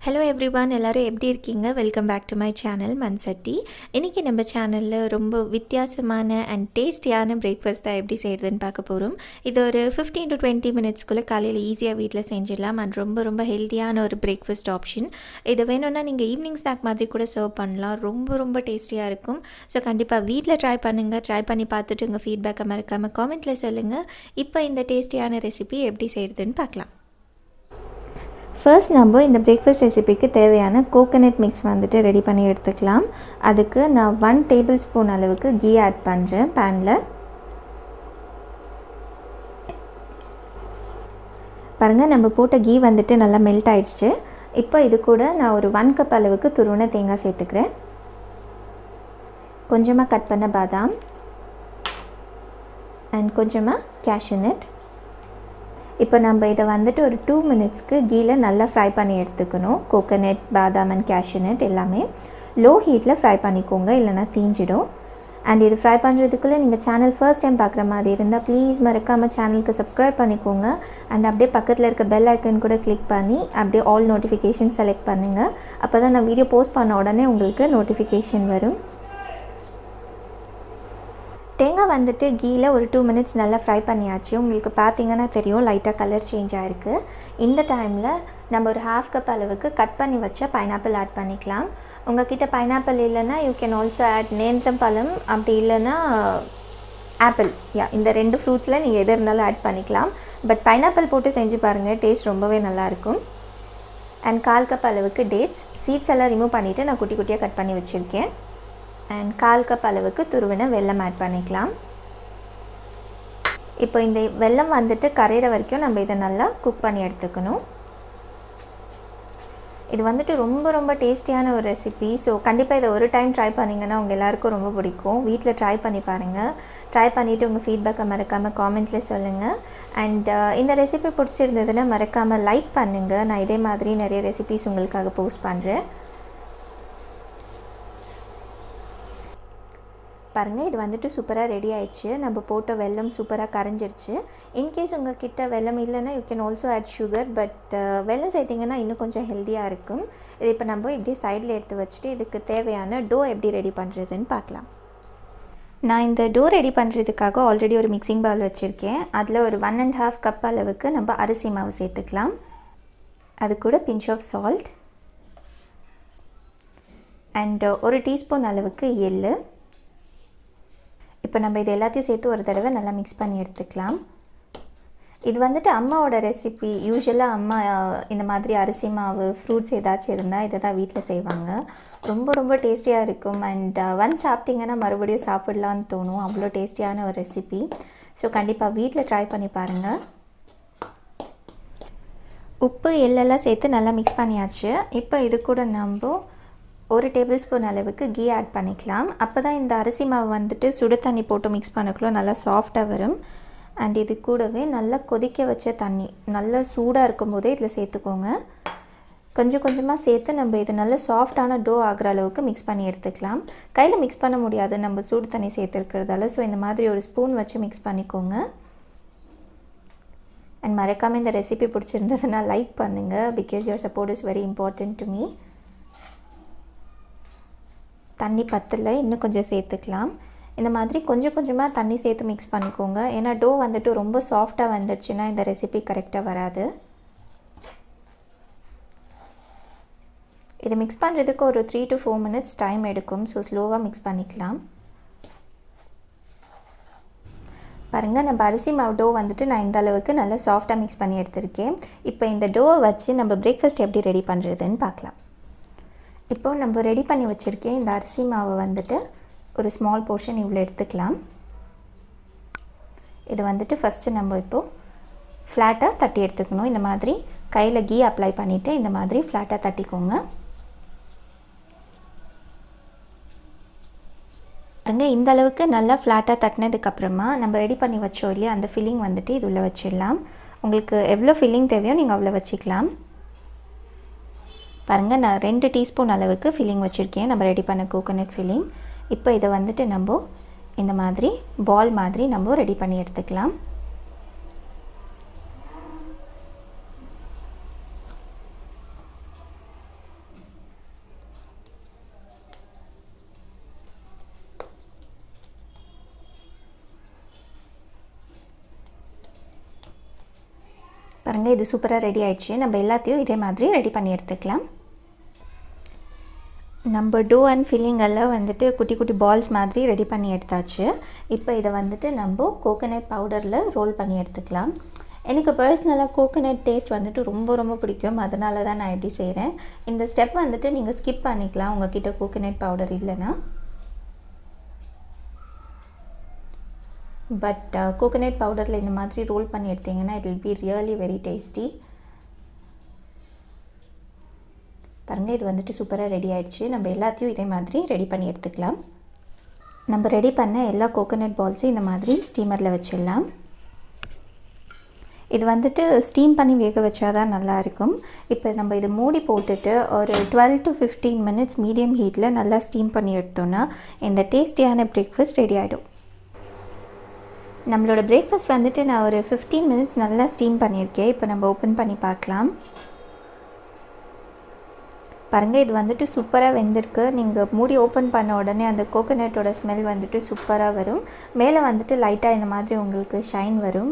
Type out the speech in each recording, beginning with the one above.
Hello everyone, எல்லோரும் எப்படி இருக்கீங்க? Welcome back to my channel Mansatti. இன்றைக்கி நம்ம சேனலில் ரொம்ப வித்தியாசமான அண்ட் டேஸ்டியான பிரேக்ஃபாஸ்ட் தான் எப்படி செய்கிறதுன்னு பார்க்க போகிறோம். இது ஒரு 15 to 20 மினிட்ஸ்க்குள்ளே காலையில் ஈஸியாக வீட்டில் செஞ்சிடலாம் அண்ட் ரொம்ப ஹெல்த்தியான ஒரு பிரேக்ஃபாஸ்ட் ஆப்ஷன். இது வேணும்னா நீங்கள் ஈவினிங் ஸ்நாக் மாதிரி கூட சர்வ் பண்ணலாம். ரொம்ப டேஸ்டியாக இருக்கும். ஸோ கண்டிப்பாக வீட்டில் ட்ரை பண்ணுங்கள். ட்ரை பண்ணி பார்த்துட்டு உங்கள் ஃபீட்பேக்கை மறக்காமல் காமெண்ட்டில் சொல்லுங்கள். இப்போ இந்த டேஸ்டியான ரெசிபி எப்படி செய்கிறதுன்னு பார்க்கலாம். ஃபர்ஸ்ட் நம்ம இந்த பிரேக்ஃபாஸ்ட் ரெசிபிக்கு தேவையான கோகோனட் மிக்ஸ் வந்துட்டு ரெடி பண்ணி எடுத்துக்கலாம். அதுக்கு நான் 1 டேபிள் ஸ்பூன் அளவுக்கு கீ ஆட் பண்ணுறேன் பேனில். பாருங்கள், நம்ம போட்ட கீ வந்துட்டு நல்லா மெல்ட் ஆயிடுச்சு. இப்போ இது கூட நான் ஒரு 1 கப் அளவுக்கு துருவின தேங்காய் சேர்த்துக்கிறேன். கொஞ்சமாக கட் பண்ண பாதாம் அண்ட் கொஞ்சமாக கேஷ்யூநட். இப்போ நம்ம இதை வந்துட்டு ஒரு 2 மினிட்ஸ்க்கு கீயில் நல்லா ஃப்ரை பண்ணி எடுத்துக்கணும். கோகோனட், பாதாம் அண்ட் கேஷ்யூநட் எல்லாமே லோ ஹீட்டில் ஃப்ரை பண்ணிக்கோங்க, இல்லைனா தீஞ்சிடும். அண்ட் இது ஃப்ரை பண்ணுறதுக்குள்ளே நீங்கள் சேனல் ஃபர்ஸ்ட் டைம் பார்க்குற மாதிரி இருந்தால் ப்ளீஸ் மறக்காமல் சேனலுக்கு சப்ஸ்கிரைப் பண்ணிக்கோங்க. அண்ட் அப்படியே பக்கத்தில் இருக்க பெல் ஐக்கன் கூட கிளிக் பண்ணி அப்படியே ஆல் நோட்டிஃபிகேஷன் செலக்ட் பண்ணுங்கள். அப்போ தான் நான் வீடியோ போஸ்ட் பண்ண உடனே உங்களுக்கு நோட்டிஃபிகேஷன் வரும். தேங்காய் வந்துட்டு கீயில் ஒரு 2 மினிட்ஸ் நல்லா ஃப்ரை பண்ணியாச்சு. உங்களுக்கு பார்த்தீங்கன்னா தெரியும், லைட்டாக கலர் சேஞ்ச் ஆகிருக்கு. இந்த டைமில் நம்ம ஒரு 1/2 கப் அளவுக்கு கட் பண்ணி வச்ச பைனாப்பிள் ஆட் பண்ணிக்கலாம். உங்கள் கிட்ட பைனாப்பிள் இல்லைன்னா யூ கேன் ஆல்சோ ஆட் நேந்திரம்பழம், அப்படி இல்லைன்னா ஆப்பிள். இந்த 2 ஃப்ரூட்ஸில் நீங்கள் எது இருந்தாலும் ஆட் பண்ணிக்கலாம். பட் பைனாப்பிள் போட்டு செஞ்சு பாருங்கள், டேஸ்ட் ரொம்பவே நல்லாயிருக்கும். அண்ட் 1/4 கப் அளவுக்கு டேட்ஸ், சீட்ஸ் எல்லாம் ரிமூவ் பண்ணிவிட்டு நான் குட்டி குட்டியாக கட் பண்ணி வச்சுருக்கேன். அண்ட் 1/4 கப் அளவுக்கு துருவின வெல்லம் ஆட் பண்ணிக்கலாம். இப்போ இந்த வெல்லம் வந்துட்டு கரையிற வரைக்கும் நம்ம இதை நல்லா குக் பண்ணி எடுத்துக்கணும். இது வந்துட்டு ரொம்ப டேஸ்டியான ஒரு ரெசிபி. ஸோ கண்டிப்பாக இதை ஒரு டைம் ட்ரை பண்ணிங்கன்னா உங்கள் எல்லாேருக்கும் ரொம்ப பிடிக்கும். வீட்டில் ட்ரை பண்ணி பாருங்கள். ட்ரை பண்ணிவிட்டு உங்கள் ஃபீட்பேக்கை மறக்காமல் காமெண்ட்லேயே சொல்லுங்கள். அண்ட் இந்த ரெசிபி பிடிச்சிருந்ததுன்னா மறக்காமல் லைக் பண்ணுங்கள். நான் இதே மாதிரி நிறைய ரெசிபிஸ் உங்களுக்காக போஸ்ட் பண்ணுறேன். பாருங்கள், இது வந்துட்டு சூப்பராக ரெடி ஆகிடுச்சு. நம்ம போட்ட வெல்லம் சூப்பராக கரைஞ்சிருச்சு. இன்கேஸ் உங்கள் கிட்ட வெல்லம் இல்லைன்னா you can also add sugar. But வெல்லம் சேர்த்திங்கன்னா இன்னும் கொஞ்சம் ஹெல்த்தியாக இருக்கும். இது இப்போ நம்ம இப்படி சைடில் எடுத்து வச்சுட்டு இதுக்கு தேவையான டோ எப்படி ரெடி பண்ணுறதுன்னு பார்க்கலாம். நான் இந்த டோ ரெடி பண்ணுறதுக்காக ஆல்ரெடி ஒரு மிக்சிங் பவுல் வச்சுருக்கேன். அதில் ஒரு 1.5 கப் அளவுக்கு நம்ம அரிசி மாவு சேர்த்துக்கலாம். அது கூட பிஞ்ச் ஆஃப் சால்ட் அண்ட் ஒரு டீஸ்பூன் அளவுக்கு எள்ளு. இப்போ நம்ம இது எல்லாத்தையும் சேர்த்து ஒரு தடவை நல்லா மிக்ஸ் பண்ணி எடுத்துக்கலாம். இது வந்துட்டு அம்மாவோட ரெசிபி. யூஸ்வலாக அம்மா இந்த மாதிரி அரிசி மாவு, ஃப்ரூட்ஸ் ஏதாச்சும் இருந்தால் இதை தான் வீட்டில் செய்வாங்க. ரொம்ப டேஸ்டியாக இருக்கும். அண்ட் ஒன்ஸ் சாப்பிட்டிங்கன்னா மறுபடியும் சாப்பிட்லான்னு தோணும். அவ்வளோ டேஸ்டியான ஒரு ரெசிபி. ஸோ கண்டிப்பாக வீட்டில் ட்ரை பண்ணி பாருங்கள். உப்பு, எள்ளெல்லாம் சேர்த்து நல்லா மிக்ஸ் பண்ணியாச்சு. இப்போ இது கூட நம்ம ஒரு டேபிள் ஸ்பூன் அளவுக்கு கீ ஆட் பண்ணிக்கலாம். அப்போ தான் இந்த அரிசி மாவு வந்துட்டு சுடு தண்ணி போட்டு மிக்ஸ் பண்ணக்குள்ள நல்லா சாஃப்டாக வரும். அண்ட் இது கூடவே நல்லா கொதிக்க வச்ச தண்ணி நல்லா சூடாக இருக்கும் போதே இதில் சேர்த்துக்கோங்க. கொஞ்சமாக சேர்த்து நம்ம இது நல்ல சாஃப்டான டோ ஆகிற அளவுக்கு மிக்ஸ் பண்ணி எடுத்துக்கலாம். கையில் மிக்ஸ் பண்ண முடியாது நம்ம சூடு தண்ணி சேர்த்துருக்கிறதால. ஸோ இந்த மாதிரி ஒரு ஸ்பூன் வச்சு மிக்ஸ் பண்ணிக்கோங்க. அண்ட் மறக்காமல் இந்த ரெசிபி பிடிச்சிருந்ததுன்னா லைக் பண்ணுங்கள். Because your support is very important to me. தண்ணி பத்தலை, இன்னும் கொஞ்சம் சேர்த்துக்கலாம். இந்த மாதிரி கொஞ்சமாக தண்ணி சேர்த்து மிக்ஸ் பண்ணிக்கோங்க. ஏன்னா டோ வந்துட்டு ரொம்ப சாஃப்டாக வந்துடுச்சுன்னா இந்த ரெசிபி கரெக்டாக வராது. இதை மிக்ஸ் பண்ணுறதுக்கு ஒரு 3 to 4 மினிட்ஸ் டைம் எடுக்கும். ஸோ ஸ்லோவாக மிக்ஸ் பண்ணிக்கலாம். பாருங்கள், நம்ம அரிசி மாவு டோ வந்துட்டு நான் இந்த அளவுக்கு நல்லா சாஃப்டாக மிக்ஸ் பண்ணி எடுத்திருக்கேன். இப்போ இந்த டோவை வச்சு நம்ம பிரேக்ஃபாஸ்ட் எப்படி ரெடி பண்ணுறதுன்னு பார்க்கலாம். இப்போது நம்ம ரெடி பண்ணி வச்சுருக்கேன் இந்த அரிசி மாவை வந்துட்டு ஒரு ஸ்மால் போர்ஷன் இவ்வளோ எடுத்துக்கலாம். இது வந்துட்டு ஃபஸ்ட்டு நம்ம இப்போது ஃப்ளாட்டாக தட்டி எடுத்துக்கணும். இந்த மாதிரி கையில் கீ அப்ளை பண்ணிவிட்டு இந்த மாதிரி ஃப்ளாட்டாக தட்டிக்கோங்க. பாருங்க, இந்த அளவுக்கு நல்லா ஃப்ளாட்டாக தட்டினதுக்கப்புறமா நம்ம ரெடி பண்ணி வச்சோம் இல்லையா, அந்த ஃபில்லிங் வந்துட்டு இது உள்ளே வச்சிடலாம். உங்களுக்கு எவ்வளோ ஃபில்லிங் தேவையோ நீங்கள் அவ்வளோ வச்சுக்கலாம். பாருங்கள், நான் 2 டீஸ்பூன் அளவுக்கு ஃபில்லிங் வச்சுருக்கேன். நம்ம ரெடி பண்ண கோகோனட் ஃபில்லிங். இப்போ இதை வந்துட்டு நம்ம இந்த மாதிரி பால் மாதிரி நம்ம ரெடி பண்ணி எடுத்துக்கலாம். பாருங்கள், இது சூப்பராக ரெடி ஆயிடுச்சு. நம்ம எல்லாத்தையும் இதே மாதிரி ரெடி பண்ணி எடுத்துக்கலாம். நம்ம டோ அண்ட் ஃபில்லிங் எல்லாம் வந்துட்டு குட்டி குட்டி பால்ஸ் மாதிரி ரெடி பண்ணி எடுத்தாச்சு. இப்போ இதை வந்துட்டு நம்ம கோகோனட் பவுடரில் ரோல் பண்ணி எடுத்துக்கலாம். எனக்கு பர்சனலாக கோகோனட் டேஸ்ட் வந்துட்டு ரொம்ப ரொம்ப பிடிக்கும். அதனால தான் நான் எப்படி செய்கிறேன். இந்த ஸ்டெப் வந்துட்டு நீங்கள் ஸ்கிப் பண்ணிக்கலாம் உங்கள்கிட்ட கோகோனட் பவுடர் இல்லைன்னா. பட் கோகோனட் பவுடரில் இந்த மாதிரி ரோல் பண்ணி எடுத்திங்கன்னா it will be really very tasty. பாருங்கள், இது வந்துட்டு சூப்பராக ரெடி ஆகிடுச்சு. நம்ம எல்லாத்தையும் இதே மாதிரி ரெடி பண்ணி எடுத்துக்கலாம். நம்ம ரெடி பண்ண எல்லா கோகோனட் பால்ஸையும் இந்த மாதிரி ஸ்டீமரில் வச்சிடலாம். இது வந்துட்டு ஸ்டீம் பண்ணி வேக வச்சா தான் நல்லாயிருக்கும். இப்போ நம்ம இது மூடி போட்டுட்டு ஒரு 12 to 15 minutes மீடியம் ஹீட்டில் நல்லா ஸ்டீம் பண்ணி எடுத்தோன்னா இந்த டேஸ்டியான பிரேக்ஃபாஸ்ட் ரெடி ஆகிடும். நம்மளோட பிரேக்ஃபாஸ்ட் வந்துட்டு நான் ஒரு 15 minutes நல்லா ஸ்டீம் பண்ணியிருக்கேன். இப்போ நம்ம ஓப்பன் பண்ணி பார்க்கலாம். பாருங்கள், இது வந்துட்டு சூப்பராக வெந்திருக்கு. நீங்கள் மூடி ஓப்பன் பண்ண உடனே அந்த கோகோனட்டோட ஸ்மெல் வந்துட்டு சூப்பராக வரும். மேலே வந்துட்டு லைட்டாக இந்த மாதிரி உங்களுக்கு ஷைன் வரும்.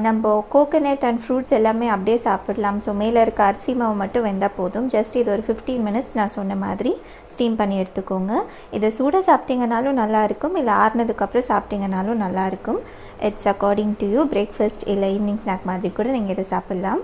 நம்ம கோகோனட் அண்ட் ஃப்ரூட்ஸ் எல்லாமே அப்படியே சாப்பிடலாம். ஸோ மேலே இருக்க அரிசி மாவு மட்டும் வெந்தால் போதும். ஜஸ்ட் இது ஒரு 15 minutes நான் சொன்ன மாதிரி ஸ்டீம் பண்ணி எடுத்துக்கோங்க. இதை சூடாக சாப்பிட்டீங்கனாலும் நல்லாயிருக்கும், இல்லை ஆறுனதுக்கப்புறம் சாப்பிட்டீங்கனாலும் நல்லாயிருக்கும். It's according to you. Breakfast இல்லை ஈவினிங் ஸ்நாக் மாதிரி கூட நீங்கள் இதை சாப்பிட்லாம்.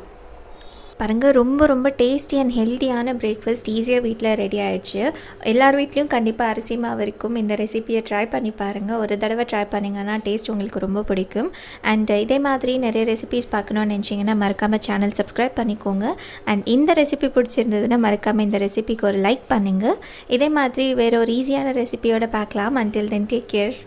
பாருங்கள், ரொம்ப ரொம்ப டேஸ்டி அண்ட் ஹெல்த்தியான பிரேக்ஃபாஸ்ட் ஈஸியாக வீட்டில் ரெடி ஆகிடுச்சு. எல்லார் வீட்லேயும் கண்டிப்பாக அரிசி மாவு இருக்கும். இந்த ரெசிபியை ட்ரை பண்ணி பாருங்கள். ஒரு தடவை ட்ரை பண்ணிங்கன்னா டேஸ்ட் உங்களுக்கு ரொம்ப பிடிக்கும். அண்ட் இதே மாதிரி நிறைய ரெசிபிஸ் பார்க்கணுன்னு நினச்சிங்கன்னா மறக்காமல் சேனல் சப்ஸ்கிரைப் பண்ணிக்கோங்க. அண்ட் இந்த ரெசிபி பிடிச்சிருந்ததுன்னா மறக்காமல் இந்த ரெசிபிக்கு ஒரு லைக் பண்ணுங்கள். இதே மாதிரி வேறு ஒரு ஈஸியான ரெசிபியோடு பார்க்கலாம். Until then take care.